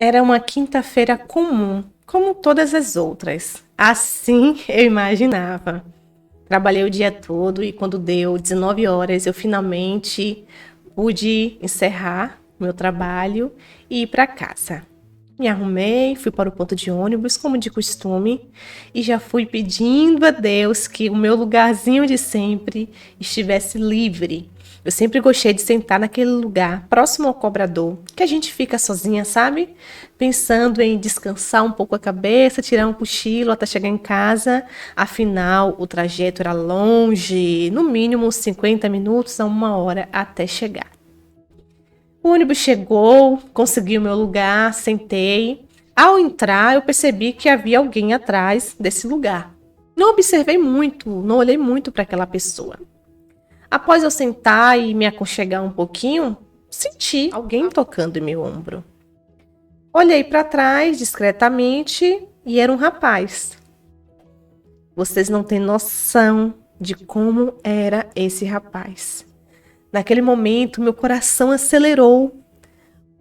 Era uma quinta-feira comum, como todas as outras. Assim eu imaginava. Trabalhei o dia todo e quando deu 19 horas eu finalmente pude encerrar meu trabalho e ir para casa. Me arrumei, fui para o ponto de ônibus, como de costume, e já fui pedindo a Deus que o meu lugarzinho de sempre estivesse livre. Eu sempre gostei de sentar naquele lugar, próximo ao cobrador, que a gente fica sozinha, sabe? Pensando em descansar um pouco a cabeça, tirar um cochilo até chegar em casa. Afinal, o trajeto era longe, no mínimo 50 minutos a 1 hora até chegar. O ônibus chegou, consegui o meu lugar, sentei. Ao entrar, eu percebi que havia alguém atrás desse lugar. Não observei muito, não olhei muito para aquela pessoa. Após eu sentar e me aconchegar um pouquinho, senti alguém tocando em meu ombro. Olhei para trás discretamente e era um rapaz. Vocês não têm noção de como era esse rapaz. Naquele momento, meu coração acelerou.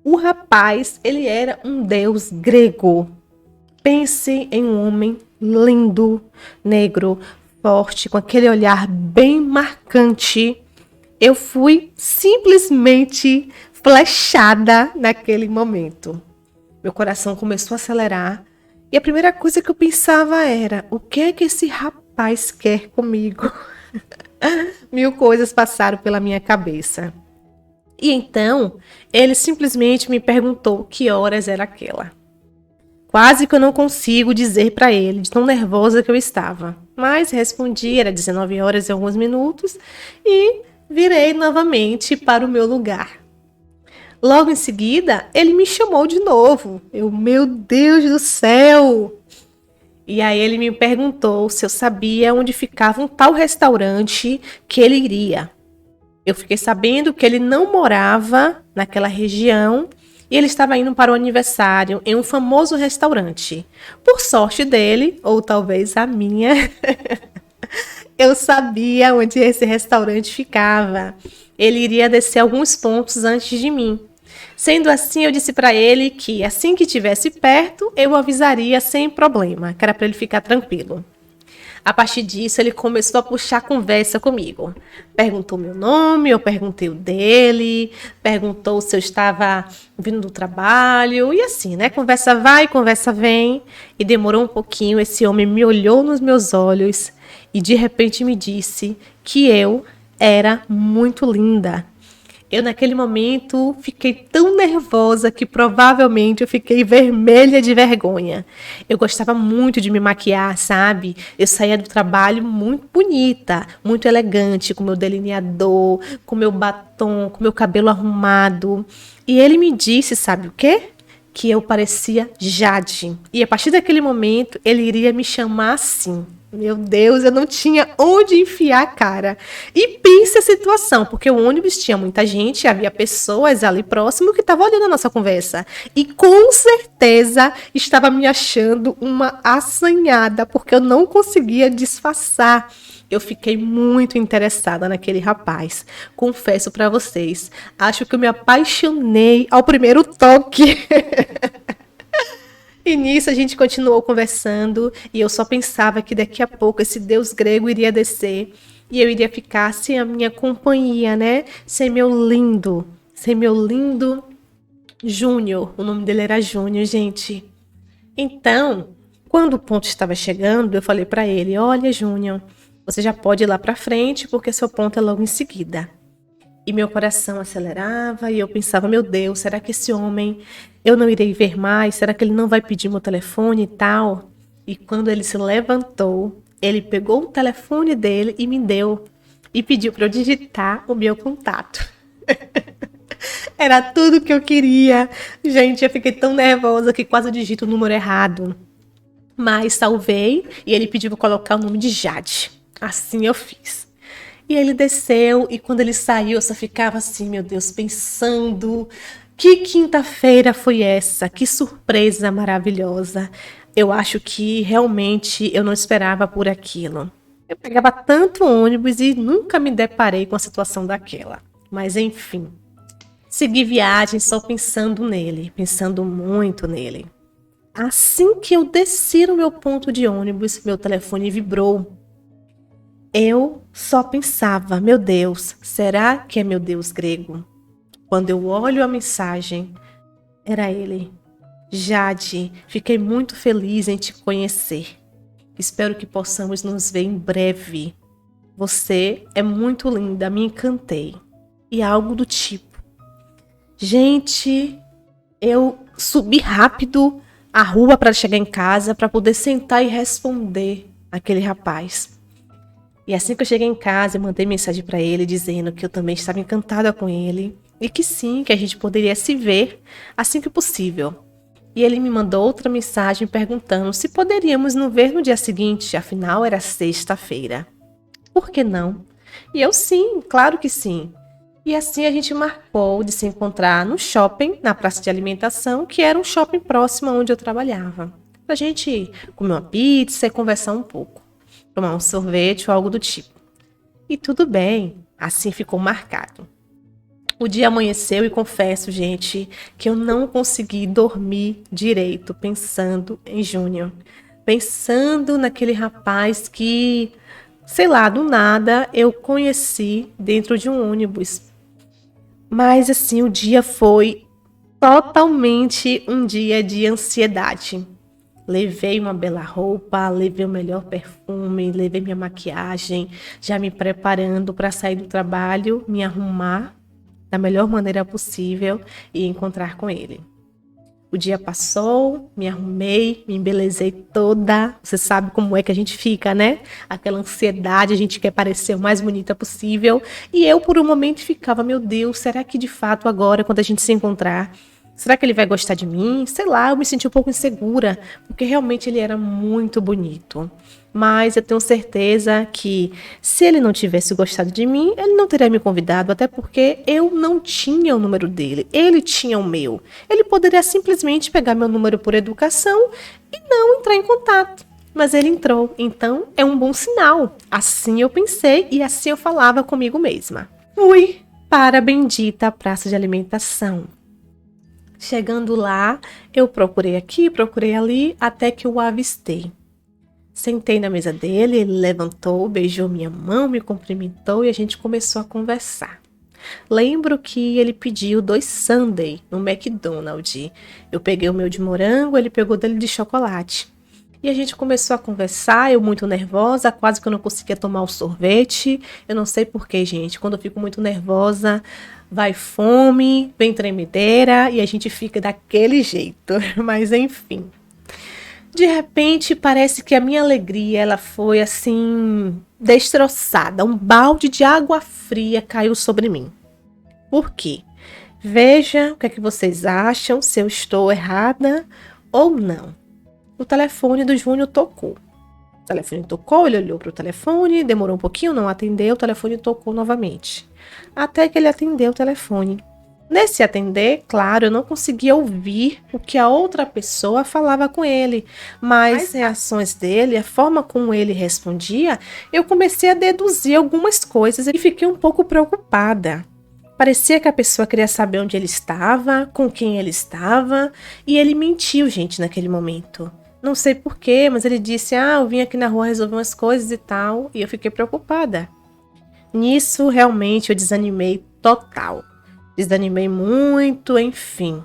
O rapaz, ele era um deus grego. Pense em um homem lindo, negro, forte, com aquele olhar bem marcante. Eu fui simplesmente flechada naquele momento. Meu coração começou a acelerar e a primeira coisa que eu pensava era: o que é que esse rapaz quer comigo? Mil coisas passaram pela minha cabeça. E então, ele simplesmente me perguntou que horas era aquela. Quase que eu não consigo dizer para ele, de tão nervosa que eu estava. Mas respondi, era 19 horas e alguns minutos, e virei novamente para o meu lugar. Logo em seguida, ele me chamou de novo. Meu Deus do céu! E aí ele me perguntou se eu sabia onde ficava um tal restaurante que ele iria. Eu fiquei sabendo que ele não morava naquela região e ele estava indo para o aniversário em um famoso restaurante. Por sorte dele, ou talvez a minha, eu sabia onde esse restaurante ficava. Ele iria descer alguns pontos antes de mim. Sendo assim, eu disse para ele que assim que estivesse perto, eu avisaria sem problema, que era para ele ficar tranquilo. A partir disso, ele começou a puxar conversa comigo. Perguntou meu nome, eu perguntei o dele, perguntou se eu estava vindo do trabalho, e assim, né? Conversa vai, conversa vem. E demorou um pouquinho, esse homem me olhou nos meus olhos e de repente me disse que eu era muito linda. Eu, naquele momento, fiquei tão nervosa que provavelmente eu fiquei vermelha de vergonha. Eu gostava muito de me maquiar, sabe? Eu saía do trabalho muito bonita, muito elegante, com meu delineador, com meu batom, com meu cabelo arrumado. E ele me disse, sabe o quê? Que eu parecia Jade. E a partir daquele momento, ele iria me chamar assim. Meu Deus, eu não tinha onde enfiar a cara. E pense a situação, porque o ônibus tinha muita gente, havia pessoas ali próximo que estavam olhando a nossa conversa. E com certeza estava me achando uma assanhada, porque eu não conseguia disfarçar. Eu fiquei muito interessada naquele rapaz. Confesso para vocês, acho que eu me apaixonei ao primeiro toque. E nisso a gente continuou conversando e eu só pensava que daqui a pouco esse deus grego iria descer e eu iria ficar sem a minha companhia, né? Sem meu lindo Júnior. O nome dele era Júnior, gente. Então, quando o ponto estava chegando, eu falei para ele: "Olha, Júnior, você já pode ir lá para frente porque seu ponto é logo em seguida." E meu coração acelerava e eu pensava: meu Deus, será que esse homem eu não irei ver mais? Será que ele não vai pedir meu telefone e tal? E quando ele se levantou, ele pegou o telefone dele e me deu. E pediu para eu digitar o meu contato. Era tudo que eu queria. Gente, eu fiquei tão nervosa que quase digito o número errado. Mas salvei e ele pediu para colocar o nome de Jade. Assim eu fiz. E ele desceu e quando ele saiu eu só ficava assim, meu Deus, pensando: que quinta-feira foi essa? Que surpresa maravilhosa. Eu acho que realmente eu não esperava por aquilo. Eu pegava tanto ônibus e nunca me deparei com a situação daquela. Mas enfim, Segui viagem só pensando nele, pensando muito nele. Assim que eu desci no meu ponto de ônibus, meu telefone vibrou. Eu só pensava, meu Deus, será que é meu Deus grego? Quando eu olho a mensagem, era ele. Jade, fiquei muito feliz em te conhecer. Espero que possamos nos ver em breve. Você é muito linda, me encantei. E algo do tipo. Gente, eu subi rápido a rua para chegar em casa para poder sentar e responder aquele rapaz. E assim que eu cheguei em casa, eu mandei mensagem para ele dizendo que eu também estava encantada com ele e que sim, que a gente poderia se ver assim que possível. E ele me mandou outra mensagem perguntando se poderíamos nos ver no dia seguinte, afinal era sexta-feira. Por que não? E eu sim, claro que sim. E assim a gente marcou de se encontrar no shopping, na praça de alimentação, que era um shopping próximo onde eu trabalhava. Pra gente comer uma pizza e conversar um pouco. Tomar um sorvete ou algo do tipo. E tudo bem, assim ficou marcado. O dia amanheceu e confesso, gente, que eu não consegui dormir direito pensando em Júnior. Pensando naquele rapaz que, sei lá, do nada eu conheci dentro de um ônibus. Mas assim, o dia foi totalmente um dia de ansiedade. Levei uma bela roupa, levei o melhor perfume, levei minha maquiagem, já me preparando para sair do trabalho, me arrumar da melhor maneira possível e encontrar com ele. O dia passou, me arrumei, me embelezei toda. Você sabe como é que a gente fica, né? Aquela ansiedade, a gente quer parecer o mais bonita possível. E eu, por um momento, ficava, meu Deus, será que de fato agora, quando a gente se encontrar, será que ele vai gostar de mim? Sei lá, eu me senti um pouco insegura, porque realmente ele era muito bonito. Mas eu tenho certeza que se ele não tivesse gostado de mim, ele não teria me convidado, até porque eu não tinha o número dele, ele tinha o meu. Ele poderia simplesmente pegar meu número por educação e não entrar em contato. Mas ele entrou, então é um bom sinal. Assim eu pensei e assim eu falava comigo mesma. Fui para a bendita praça de alimentação. Chegando lá, eu procurei aqui, procurei ali, até que o avistei. Sentei na mesa dele, ele levantou, beijou minha mão, me cumprimentou e a gente começou a conversar. Lembro que ele pediu 2 sundae no McDonald's. Eu peguei o meu de morango, ele pegou dele de chocolate. E a gente começou a conversar, eu muito nervosa, quase que eu não conseguia tomar o sorvete. Eu não sei porquê, gente. Quando eu fico muito nervosa, vai fome, vem tremedeira e a gente fica daquele jeito. Mas enfim. De repente, parece que a minha alegria, ela foi assim, destroçada. Um balde de água fria caiu sobre mim. Por quê? Veja o que é que vocês acham, se eu estou errada ou não. O telefone do Júnior tocou. O telefone tocou, ele olhou para o telefone, demorou um pouquinho, não atendeu, o telefone tocou novamente. Até que ele atendeu o telefone. Nesse atender, claro, eu não conseguia ouvir o que a outra pessoa falava com ele, mas as reações dele, a forma como ele respondia, eu comecei a deduzir algumas coisas e fiquei um pouco preocupada. Parecia que a pessoa queria saber onde ele estava, com quem ele estava, e ele mentiu, gente, naquele momento. Não sei porquê, mas ele disse, eu vim aqui na rua resolver umas coisas e tal, e eu fiquei preocupada. Nisso, realmente, eu desanimei total. Desanimei muito, enfim.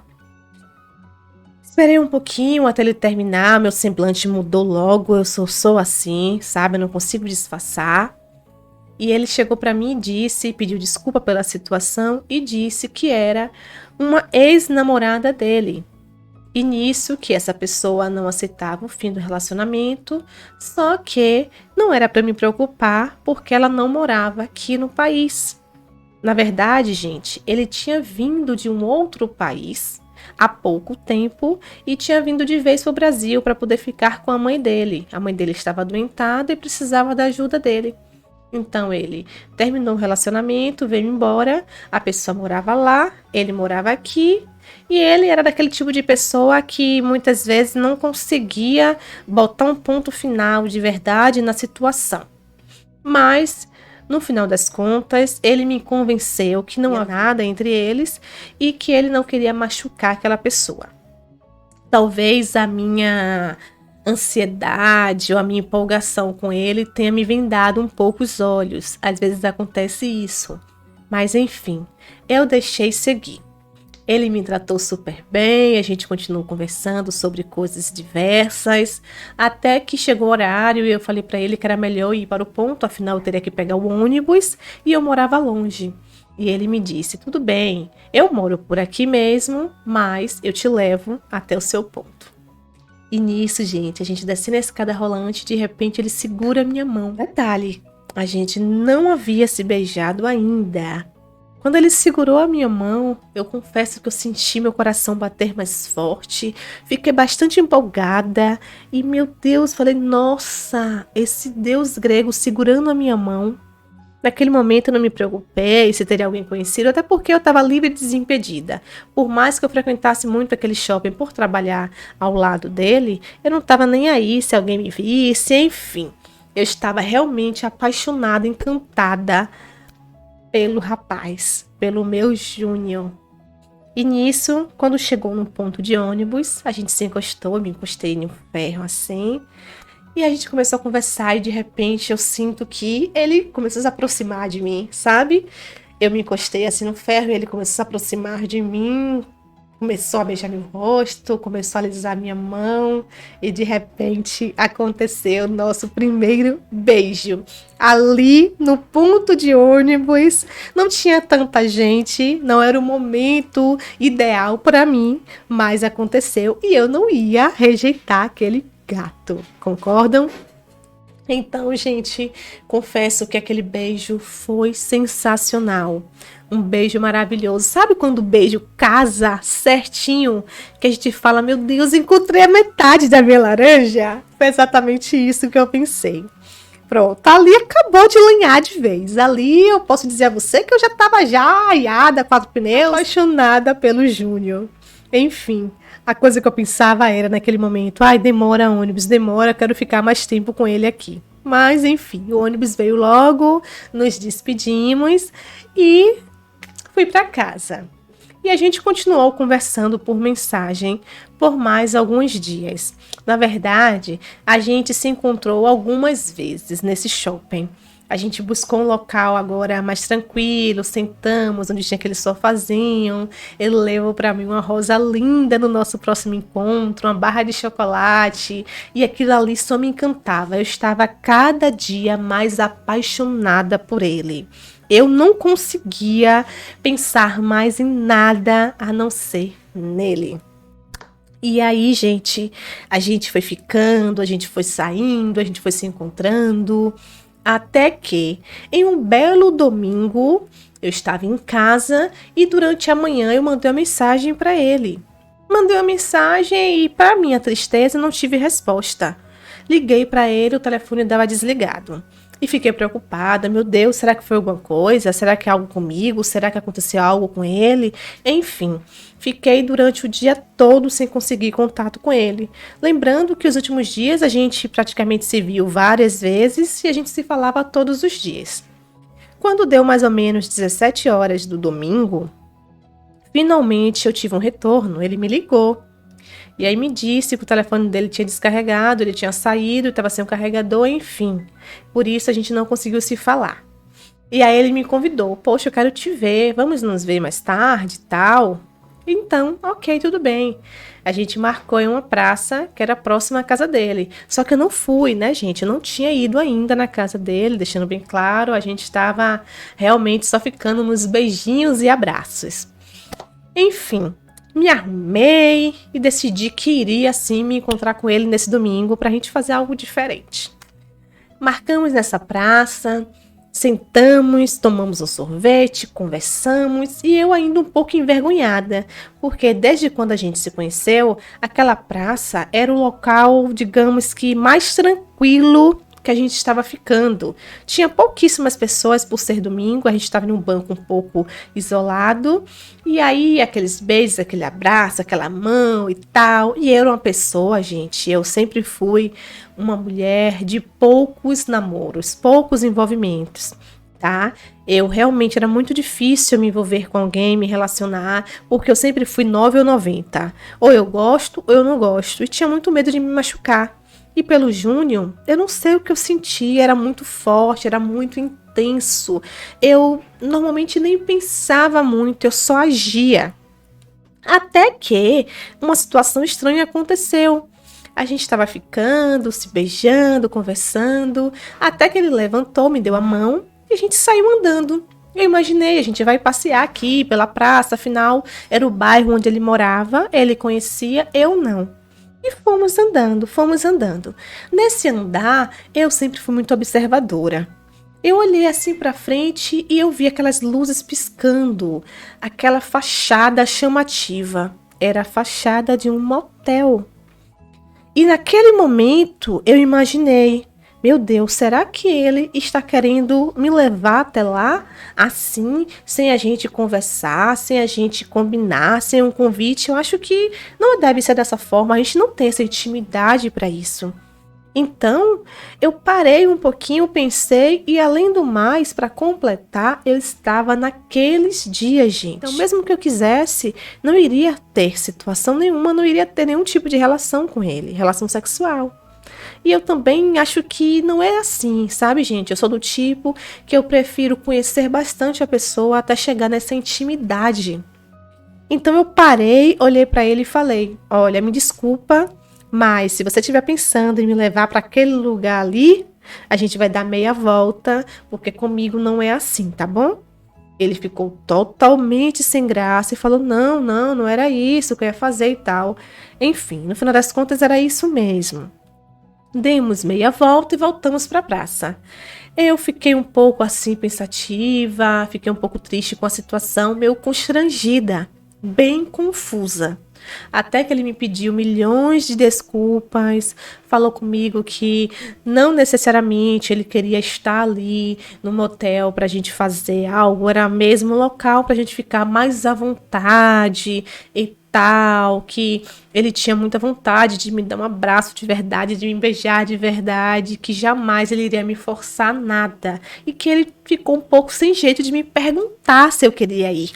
Esperei um pouquinho até ele terminar, meu semblante mudou logo, eu sou assim, sabe? Eu não consigo disfarçar. E ele chegou para mim e disse, pediu desculpa pela situação e disse que era uma ex-namorada dele. E nisso que essa pessoa não aceitava o fim do relacionamento, só que não era para me preocupar porque ela não morava aqui no país. Na verdade, gente, ele tinha vindo de um outro país há pouco tempo e tinha vindo de vez para o Brasil para poder ficar com a mãe dele. A mãe dele estava adoentada e precisava da ajuda dele. Então ele terminou o relacionamento, veio embora, a pessoa morava lá, ele morava aqui e ele era daquele tipo de pessoa que muitas vezes não conseguia botar um ponto final de verdade na situação. Mas No final das contas, ele me convenceu que não há nada entre eles e que ele não queria machucar aquela pessoa. Talvez a minha ansiedade ou a minha empolgação com ele tenha me vendado um pouco os olhos. Às vezes acontece isso. Mas enfim, eu deixei seguir. Ele me tratou super bem, a gente continuou conversando sobre coisas diversas, até que chegou o horário e eu falei para ele que era melhor ir para o ponto, afinal eu teria que pegar o ônibus e eu morava longe. E ele me disse, tudo bem, eu moro por aqui mesmo, mas eu te levo até o seu ponto. E nisso, gente, a gente desce na escada rolante, de repente ele segura a minha mão. Detalhe, a gente não havia se beijado ainda. Quando ele segurou a minha mão, eu confesso que eu senti meu coração bater mais forte, fiquei bastante empolgada e, meu Deus, falei, nossa, esse deus grego segurando a minha mão. Naquele momento eu não me preocupei se teria alguém conhecido, até porque eu estava livre e desimpedida. Por mais que eu frequentasse muito aquele shopping por trabalhar ao lado dele, eu não estava nem aí se alguém me visse, enfim. Eu estava realmente apaixonada, encantada pelo rapaz, pelo meu Júnior. E nisso, quando chegou no ponto de ônibus, a gente se encostou, eu me encostei no ferro assim, e a gente começou a conversar e de repente eu sinto que ele começou a se aproximar de mim, sabe? Eu me encostei assim no ferro e ele começou a se aproximar de mim, começou a beijar meu rosto, começou a alisar minha mão e de repente aconteceu o nosso primeiro beijo. Ali no ponto de ônibus, não tinha tanta gente, não era o momento ideal para mim, mas aconteceu e eu não ia rejeitar aquele gato, concordam? Então, gente, confesso que aquele beijo foi sensacional. Um beijo maravilhoso. Sabe quando o beijo casa certinho? Que a gente fala, meu Deus, encontrei a metade da minha laranja? Foi exatamente isso que eu pensei. Pronto, ali acabou de lenhar de vez. Ali eu posso dizer a você que eu já estava aiada, 4 pneus, apaixonada pelo Júnior. Enfim, a coisa que eu pensava era naquele momento, ai, demora ônibus, demora, quero ficar mais tempo com ele aqui. Mas enfim, o ônibus veio logo, nos despedimos e fui para casa. E a gente continuou conversando por mensagem por mais alguns dias. Na verdade, a gente se encontrou algumas vezes nesse shopping. A gente buscou um local agora mais tranquilo, sentamos onde tinha aquele sofazinho. Ele levou para mim uma rosa linda no nosso próximo encontro, uma barra de chocolate, e aquilo ali só me encantava. Eu estava cada dia mais apaixonada por ele. Eu não conseguia pensar mais em nada a não ser nele. E aí, gente, a gente foi ficando, a gente foi saindo, a gente foi se encontrando. Até que, em um belo domingo, eu estava em casa e durante a manhã eu mandei uma mensagem para ele. Mandei uma mensagem e, para minha tristeza, não tive resposta. Liguei para ele, o telefone estava desligado. E fiquei preocupada, meu Deus, será que foi alguma coisa? Será que é algo comigo? Será que aconteceu algo com ele? Enfim, fiquei durante o dia todo sem conseguir contato com ele. Lembrando que os últimos dias a gente praticamente se viu várias vezes e a gente se falava todos os dias. Quando deu mais ou menos 17 horas do domingo, finalmente eu tive um retorno, ele me ligou. E aí me disse que o telefone dele tinha descarregado, ele tinha saído, estava sem o carregador, enfim. Por isso a gente não conseguiu se falar. E aí ele me convidou, poxa, eu quero te ver, vamos nos ver mais tarde e tal. Então, ok, tudo bem. A gente marcou em uma praça que era próxima à casa dele. Só que eu não fui, né, gente? Eu não tinha ido ainda na casa dele, deixando bem claro, a gente estava realmente só ficando nos beijinhos e abraços. Enfim, me arrumei e decidi que iria sim me encontrar com ele nesse domingo para a gente fazer algo diferente. Marcamos nessa praça, sentamos, tomamos um sorvete, conversamos e eu ainda um pouco envergonhada, porque desde quando a gente se conheceu, aquela praça era o local, digamos que mais tranquilo que a gente estava ficando. Tinha pouquíssimas pessoas por ser domingo, a gente estava num banco um pouco isolado, e aí aqueles beijos, aquele abraço, aquela mão e tal, e eu era uma pessoa, gente, eu sempre fui uma mulher de poucos namoros, poucos envolvimentos. tá? Eu realmente era muito difícil me envolver com alguém, me relacionar, porque eu sempre fui 9 ou 90. Ou eu gosto ou eu não gosto. E tinha muito medo de me machucar. E pelo Júnior, eu não sei o que eu senti, era muito forte, era muito intenso. Eu normalmente nem pensava muito, eu só agia. Até que uma situação estranha aconteceu. A gente estava ficando, se beijando, conversando, até que ele levantou, me deu a mão e a gente saiu andando. Eu imaginei, a gente vai passear aqui pela praça, afinal era o bairro onde ele morava, ele conhecia, eu não. E fomos andando, fomos andando. Nesse andar, eu sempre fui muito observadora. Eu olhei assim para frente e eu vi aquelas luzes piscando, aquela fachada chamativa. Era a fachada de um motel. E naquele momento eu imaginei, meu Deus, será que ele está querendo me levar até lá assim, sem a gente conversar, sem a gente combinar, sem um convite? Eu acho que não deve ser dessa forma, a gente não tem essa intimidade para isso. Então, eu parei um pouquinho, pensei e além do mais, para completar, eu estava naqueles dias, gente. Então, mesmo que eu quisesse, não iria ter situação nenhuma, não iria ter nenhum tipo de relação com ele, relação sexual. E eu também acho que não é assim, sabe, gente? Eu sou do tipo que eu prefiro conhecer bastante a pessoa até chegar nessa intimidade. Então eu parei, olhei para ele e falei: "Olha, me desculpa, mas se você estiver pensando em me levar para aquele lugar ali, a gente vai dar meia volta, porque comigo não é assim, tá bom?" Ele ficou totalmente sem graça e falou: "Não, não, não era isso que eu ia fazer e tal." Enfim, no final das contas era isso mesmo. Demos meia volta e voltamos para a praça. Eu fiquei um pouco assim pensativa, fiquei um pouco triste com a situação, meio constrangida, bem confusa. Até que ele me pediu milhões de desculpas, falou comigo que não necessariamente ele queria estar ali no motel para a gente fazer algo, era mesmo o local para a gente ficar mais à vontade e tal, que ele tinha muita vontade de me dar um abraço de verdade, de me beijar de verdade, que jamais ele iria me forçar nada e que ele ficou um pouco sem jeito de me perguntar se eu queria ir.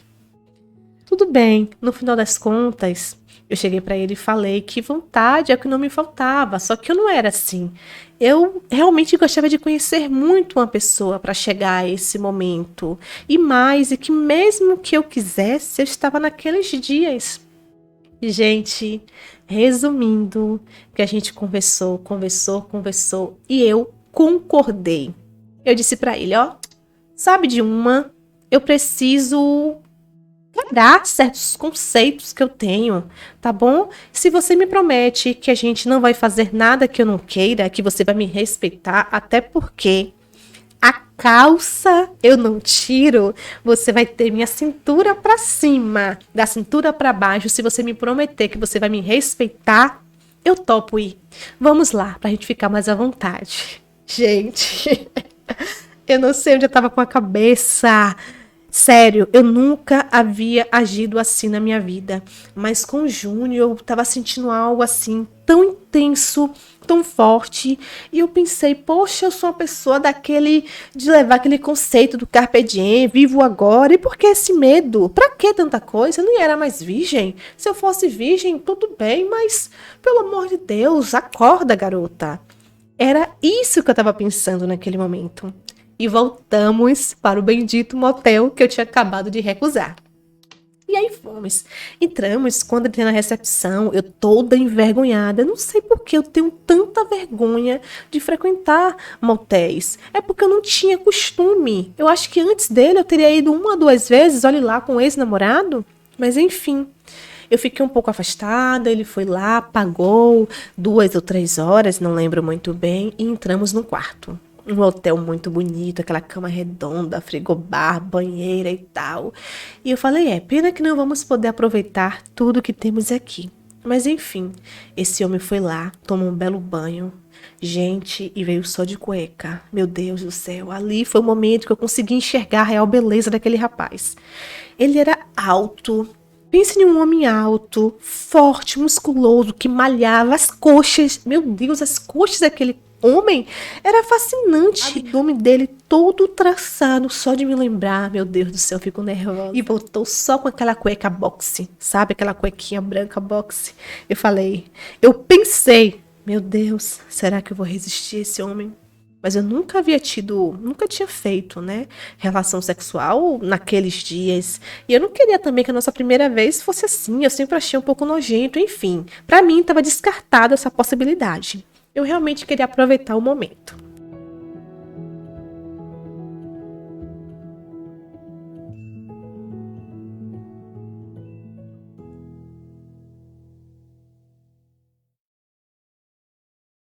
Tudo bem, no final das contas, eu cheguei para ele e falei que vontade é o que não me faltava, só que eu não era assim. Eu realmente gostava de conhecer muito uma pessoa para chegar a esse momento. E mais, e que mesmo que eu quisesse, eu estava naqueles dias. Gente, resumindo, que a gente conversou e eu concordei. Eu disse para ele, ó, sabe de uma, eu preciso quebrar certos conceitos que eu tenho, tá bom? Se você me promete que a gente não vai fazer nada que eu não queira, que você vai me respeitar, até porque a calça eu não tiro, você vai ter minha cintura pra cima, da cintura pra baixo. Se você me prometer que você vai me respeitar, eu topo ir. Vamos lá, pra gente ficar mais à vontade. Gente, eu não sei onde eu tava com a cabeça. Sério, eu nunca havia agido assim na minha vida, mas com o Júnior eu tava sentindo algo assim tão intenso, tão forte, e eu pensei, poxa, eu sou uma pessoa daquele de levar aquele conceito do carpe diem, vivo agora, e por que esse medo? Pra que tanta coisa? Eu nem era mais virgem. Se eu fosse virgem, tudo bem, mas pelo amor de Deus, acorda, garota. Era isso que eu tava pensando naquele momento. E voltamos para o bendito motel que eu tinha acabado de recusar. E aí fomos. Entramos, quando entrei na recepção, eu toda envergonhada. Não sei por que eu tenho tanta vergonha de frequentar motéis. É porque eu não tinha costume. Eu acho que antes dele eu teria ido 1 ou 2 vezes, olhe lá, com o ex-namorado. Mas enfim, eu fiquei um pouco afastada, ele foi lá, pagou 2 ou 3 horas, não lembro muito bem, e entramos no quarto. Um hotel muito bonito, aquela cama redonda, frigobar, banheira e tal. E eu falei, pena que não vamos poder aproveitar tudo que temos aqui. Mas enfim, esse homem foi lá, tomou um belo banho. Gente, e veio só de cueca. Meu Deus do céu, ali foi o momento que eu consegui enxergar a real beleza daquele rapaz. Ele era alto. Pense em um homem alto, forte, musculoso, que malhava as coxas. Meu Deus, as coxas daquele homem era fascinante. O abdômen dele todo traçado, só de me lembrar, meu Deus do céu, eu fico nervosa. E voltou só com aquela cueca boxe, sabe? Aquela cuequinha branca boxe. Eu pensei, meu Deus, será que eu vou resistir a esse homem? Mas eu nunca tinha feito, né, relação sexual naqueles dias. E eu não queria também que a nossa primeira vez fosse assim. Eu sempre achei um pouco nojento, enfim. Pra mim, estava descartada essa possibilidade. Eu realmente queria aproveitar o momento.